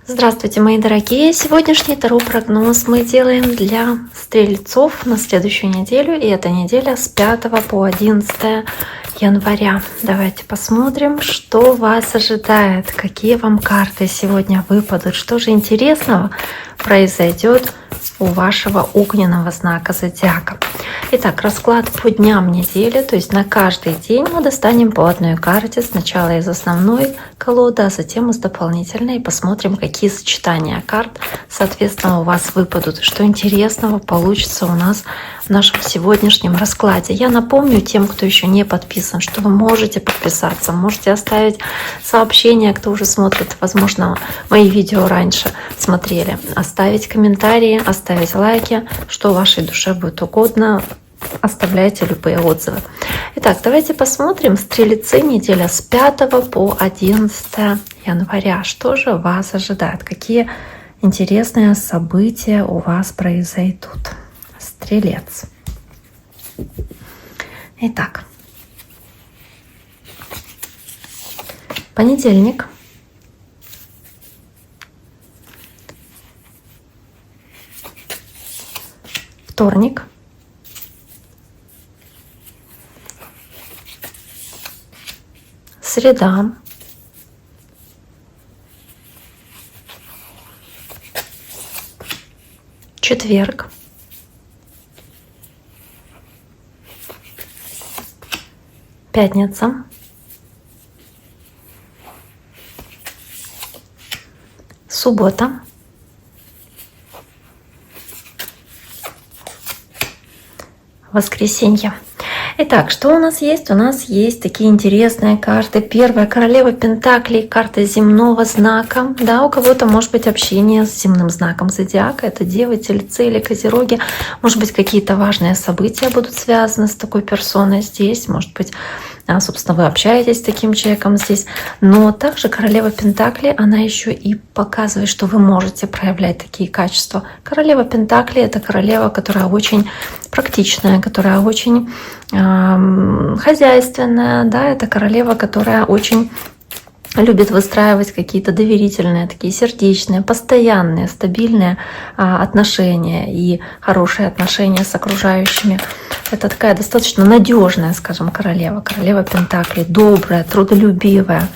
Здравствуйте, мои дорогие! Сегодняшний таро-прогноз мы делаем для стрельцов на следующую неделю. И эта неделя с 5 по 11 января. Давайте посмотрим, что вас ожидает, какие вам карты сегодня выпадут, что же интересного произойдет у вашего огненного знака зодиака. Итак, расклад по дням недели, то есть на каждый день мы достанем по одной карте, сначала из основной колоды, а затем из дополнительной, и посмотрим, какие сочетания карт, соответственно, у вас выпадут, что интересного получится у нас в нашем сегодняшнем раскладе. Я напомню тем, кто еще не подписан, что вы можете подписаться, можете оставить сообщение, кто уже смотрит, возможно, мои видео раньше смотрели, оставить комментарии, оставить лайки, что вашей душе будет угодно. Оставляйте любые отзывы. Итак, давайте посмотрим. Стрелецы, неделя с 5 по 11 января. Что же вас ожидает? Какие интересные события у вас произойдут? Стрелец. Итак, понедельник. Вторник. Среда. Четверг. Пятница. Суббота. Воскресенье. Итак, что у нас есть? У нас есть такие интересные карты. Первая — королева Пентаклей, карта земного знака. Да, у кого-то может быть общение с земным знаком зодиака. Это девы, тельцы или козероги. Может быть, какие-то важные события будут связаны с такой персоной здесь. Может быть, собственно, вы общаетесь с таким человеком здесь. Но также королева Пентаклей, она еще и показывает, что вы можете проявлять такие качества. Королева Пентаклей — это королева, которая очень практичная, которая очень хозяйственная, да, это королева, которая очень любит выстраивать какие-то доверительные, такие сердечные, постоянные, стабильные отношения и хорошие отношения с окружающими. Это такая достаточно надежная, скажем, королева. Королева Пентаклей, добрая, трудолюбивая.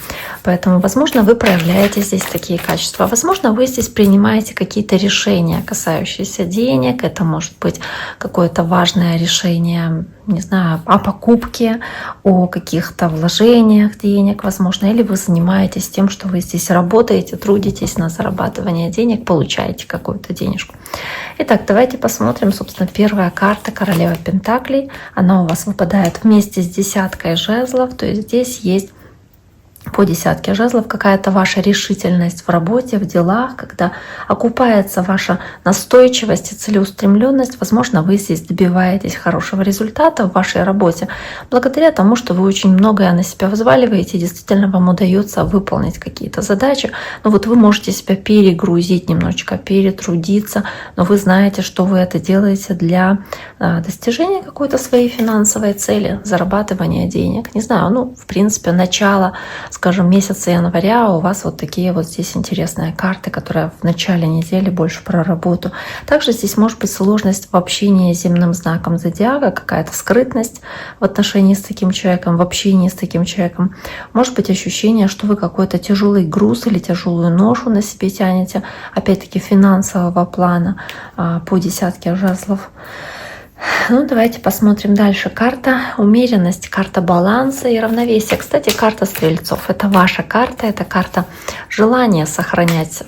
Поэтому, возможно, вы проявляете здесь такие качества. Возможно, вы здесь принимаете какие-то решения, касающиеся денег. Это может быть какое-то важное решение, не знаю, о покупке, о каких-то вложениях денег, возможно. Или вы занимаетесь тем, что вы здесь работаете, трудитесь на зарабатывание денег, получаете какую-то денежку. Итак, давайте посмотрим, собственно, первая карта королева Пентаклей. Она у вас выпадает вместе с десяткой жезлов, то есть здесь есть по десятке жезлов какая-то ваша решительность в работе, в делах, когда окупается ваша настойчивость и целеустремленность. Возможно, вы здесь добиваетесь хорошего результата в вашей работе благодаря тому, что вы очень многое на себя взваливаете, и действительно вам удается выполнить какие-то задачи. Но вот вы можете себя перегрузить немножечко, перетрудиться, но вы знаете, что вы это делаете для достижения какой-то своей финансовой цели, зарабатывания денег. Не знаю, в принципе, начало, скажем, месяца января у вас вот такие вот здесь интересные карты, которые в начале недели больше про работу. Также здесь может быть сложность в общении с земным знаком зодиака, какая-то скрытность в отношении с таким человеком, в общении с таким человеком. Может быть ощущение, что вы какой-то тяжелый груз или тяжелую ношу на себе тянете, опять-таки финансового плана по десятке жезлов. Давайте посмотрим дальше. Карта умеренность, карта баланса и равновесия. Кстати, карта стрельцов — это ваша карта, это карта желания сохранять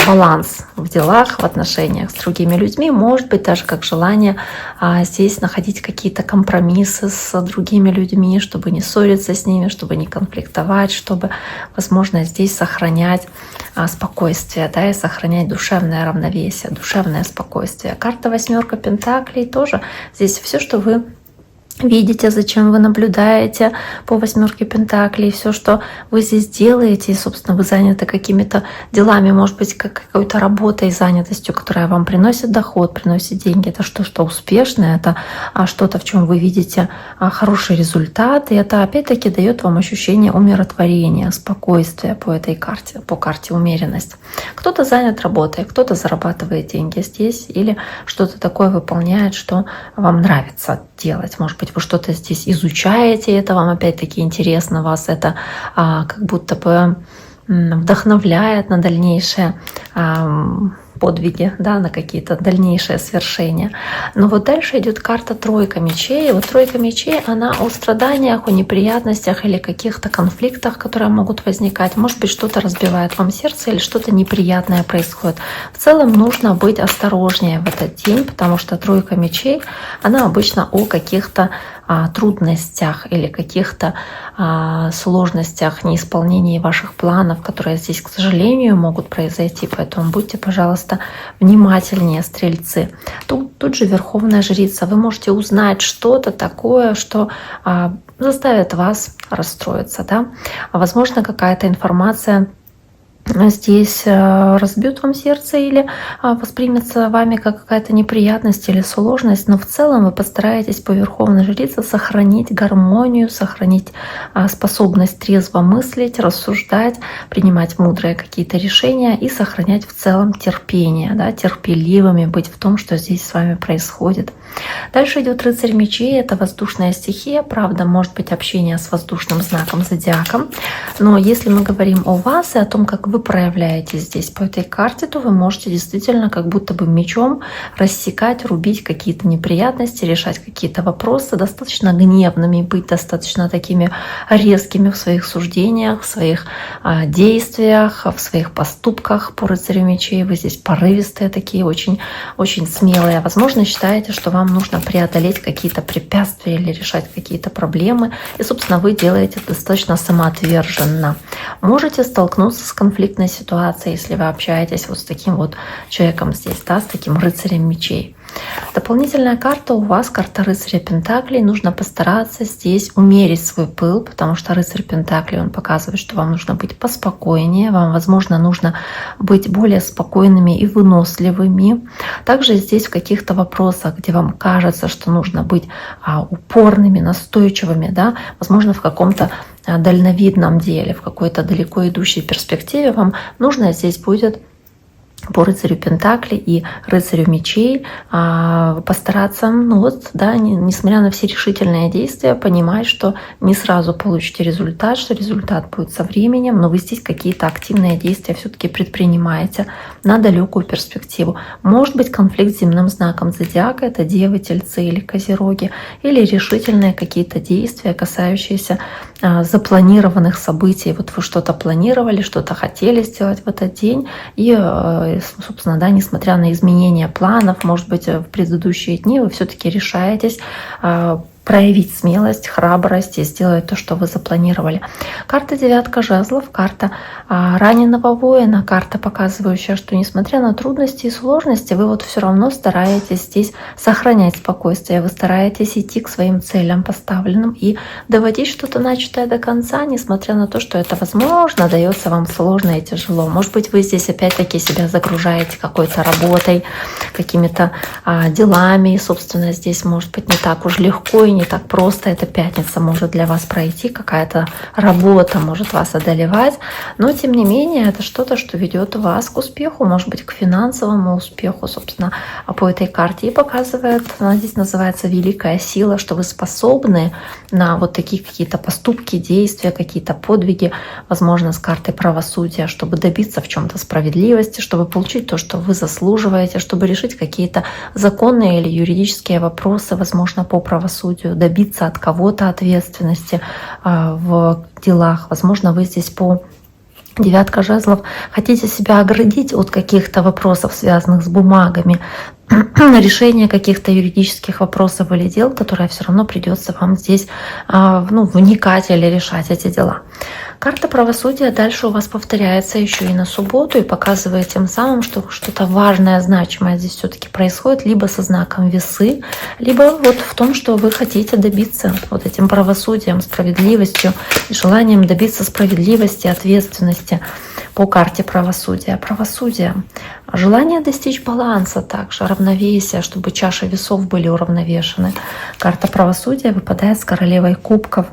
баланс в делах, в отношениях с другими людьми. Может быть, даже как желание здесь находить какие-то компромиссы с другими людьми, чтобы не ссориться с ними, чтобы не конфликтовать, чтобы, возможно, здесь сохранять спокойствие, да, и сохранять душевное равновесие, душевное спокойствие. Карта восьмерка Пентаклей тоже. Здесь все, что вы видите, зачем вы наблюдаете по 8 Пентаклей, все, что вы здесь делаете, и, собственно, вы заняты какими-то делами, может быть, какой-то работой, занятостью, которая вам приносит доход, приносит деньги. Это что успешное, это что-то, в чем вы видите хороший результат, и это, опять-таки, дает вам ощущение умиротворения, спокойствия по этой карте, по карте умеренность. Кто-то занят работой, кто-то зарабатывает деньги здесь или что-то такое выполняет, что вам нравится делать. Может быть, вы что-то здесь изучаете, это вам опять-таки интересно, вас это как будто бы вдохновляет на дальнейшее подвиги, да, на какие-то дальнейшие свершения. Но вот дальше идет карта тройка мечей. И вот тройка мечей, она о страданиях, о неприятностях или каких-то конфликтах, которые могут возникать. Может быть, что-то разбивает вам сердце или что-то неприятное происходит. В целом нужно быть осторожнее в этот день, потому что тройка мечей, она обычно о каких-то трудностях или каких-то сложностях, неисполнении ваших планов, которые здесь, к сожалению, могут произойти. Поэтому будьте, пожалуйста, внимательнее, стрельцы. Тут же Верховная Жрица. Вы можете узнать что-то такое, что заставит вас расстроиться. Да? Возможно, какая-то информация здесь разбьет вам сердце или воспримется вами как какая-то неприятность или сложность, но в целом вы постараетесь по Верховной Жрице сохранить гармонию, сохранить способность трезво мыслить, рассуждать, принимать мудрые какие-то решения и сохранять в целом терпение, да, терпеливыми быть в том, что здесь с вами происходит. Дальше идет рыцарь мечей, это воздушная стихия, правда, может быть общение с воздушным знаком зодиаком, но если мы говорим о вас и о том, как вы проявляетесь здесь по этой карте, то вы можете действительно как будто бы мечом рассекать, рубить какие-то неприятности, решать какие-то вопросы, достаточно гневными, быть достаточно такими резкими в своих суждениях, в своих действиях, в своих поступках по рыцарю мечей. Вы здесь порывистые такие, очень, очень смелые. Возможно, считаете, что вам нужно преодолеть какие-то препятствия или решать какие-то проблемы. И, собственно, вы делаете это достаточно самоотверженно. Можете столкнуться с конфликтной ситуацией, если вы общаетесь вот с таким вот человеком здесь, да, с таким рыцарем мечей. Дополнительная карта у вас, карта рыцаря Пентаклей. Нужно постараться здесь умерить свой пыл, потому что рыцарь Пентаклей, он показывает, что вам нужно быть поспокойнее, вам, возможно, нужно быть более спокойными и выносливыми. Также здесь в каких-то вопросах, где вам кажется, что нужно быть упорными, настойчивыми, да, возможно, в каком-то дальновидном деле, в какой-то далеко идущей перспективе, вам нужно здесь будет по рыцарю Пентаклей и рыцарю мечей постараться, несмотря на все решительные действия, понимать, что не сразу получите результат, что результат будет со временем, но вы здесь какие-то активные действия все-таки предпринимаете на далекую перспективу. Может быть, конфликт с земным знаком зодиака, это девы, тельцы или козероги, или решительные какие-то действия, касающиеся запланированных событий. Вот вы что-то планировали, что-то хотели сделать в этот день, и собственно, да, несмотря на изменения планов, может быть, в предыдущие дни вы все-таки решаетесь проявить смелость, храбрость и сделать то, что вы запланировали. Карта девятка жезлов, карта раненого воина, карта, показывающая, что несмотря на трудности и сложности, вы вот все равно стараетесь здесь сохранять спокойствие, вы стараетесь идти к своим целям поставленным и доводить что-то начатое до конца, несмотря на то, что это, возможно, дается вам сложно и тяжело. Может быть, вы здесь опять-таки себя загружаете какой-то работой, какими-то делами, и, собственно, здесь может быть не так уж легко и не так просто. Эта пятница может для вас пройти, какая-то работа может вас одолевать, но тем не менее это что-то, что ведет вас к успеху, может быть, к финансовому успеху, собственно, по этой карте, и показывает, она здесь называется великая сила, что вы способны на вот такие какие-то поступки, действия, какие-то подвиги, возможно, с картой правосудия, чтобы добиться в чем-то справедливости, чтобы получить то, что вы заслуживаете, чтобы решить какие-то законные или юридические вопросы, возможно, по правосудию, добиться от кого-то ответственности в делах. Возможно, вы здесь по девятка жезлов хотите себя оградить от каких-то вопросов, связанных с бумагами. решение каких-то юридических вопросов или дел, которые все равно придется вам здесь вникать или решать эти дела. Карта правосудия дальше у вас повторяется еще и на субботу и показывает тем самым, что что-то важное, значимое здесь все-таки происходит либо со знаком весы, либо вот в том, что вы хотите добиться вот этим правосудием, справедливостью, желанием добиться справедливости, ответственности по карте правосудия. Правосудие. Желание достичь баланса также, равновесия, чтобы чаши весов были уравновешены. Карта правосудия выпадает с королевой кубков.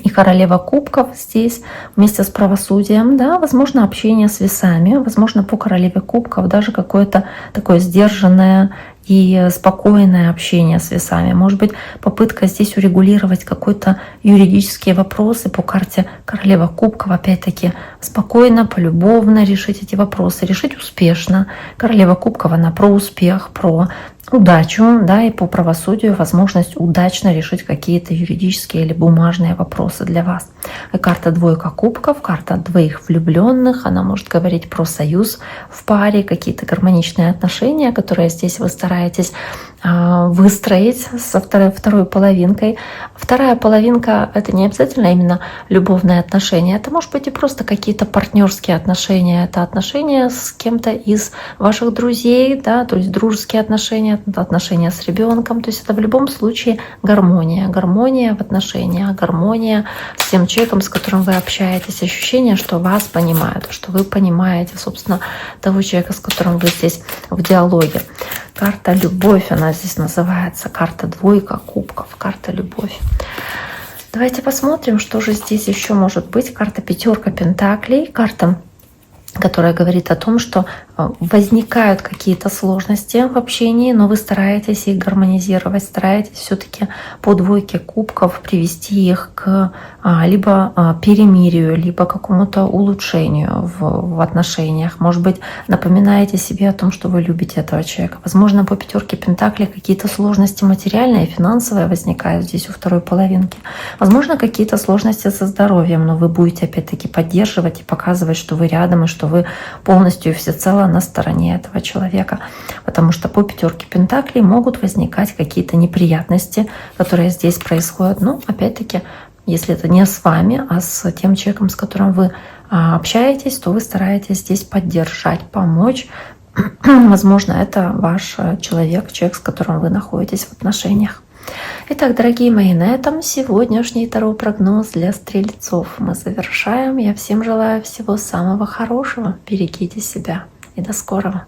И королева кубков здесь вместе с правосудием, да, возможно, общение с весами, возможно, по королеве кубков даже какое-то такое сдержанное и спокойное общение с весами. Может быть, попытка здесь урегулировать какой-то юридические вопросы по карте королева кубков, опять-таки спокойно, полюбовно решить эти вопросы, решить успешно. Королева кубков, она про успех, про удачу, да, и по правосудию возможность удачно решить какие-то юридические или бумажные вопросы для вас. И карта двойка кубков, карта двоих влюбленных, она может говорить про союз в паре, какие-то гармоничные отношения, которые здесь вы стараетесь выстроить со второй половинкой. Вторая половинка — это не обязательно именно любовные отношения, это может быть и просто какие-то партнерские отношения, это отношения с кем-то из ваших друзей, да, то есть дружеские отношения, отношения с ребенком, то есть это в любом случае гармония в отношениях, гармония с тем человеком, с которым вы общаетесь, ощущение, что вас понимают, что вы понимаете, собственно, того человека, с которым вы здесь в диалоге. Карта любовь, она здесь называется, карта двойка кубков, карта любовь. Давайте посмотрим, что же здесь еще может быть. Карта пятерка пентаклей, карта, которая говорит о том, что возникают какие-то сложности в общении, но вы стараетесь их гармонизировать, стараетесь все-таки по двойке кубков привести их к либо перемирию, либо какому-то улучшению в отношениях. Может быть, напоминаете себе о том, что вы любите этого человека. Возможно, по пятерке пентаклей какие-то сложности материальные, финансовые возникают здесь у второй половинки. Возможно, какие-то сложности со здоровьем, но вы будете опять-таки поддерживать и показывать, что вы рядом и что вы полностью и всецело на стороне этого человека. Потому что по пятерке пентаклей могут возникать какие-то неприятности, которые здесь происходят. Но опять-таки, если это не с вами, а с тем человеком, с которым вы общаетесь, то вы стараетесь здесь поддержать, помочь. Возможно, это ваш человек, с которым вы находитесь в отношениях. Итак, дорогие мои, на этом сегодняшний таро-прогноз для стрельцов мы завершаем. Я всем желаю всего самого хорошего. Берегите себя и до скорого.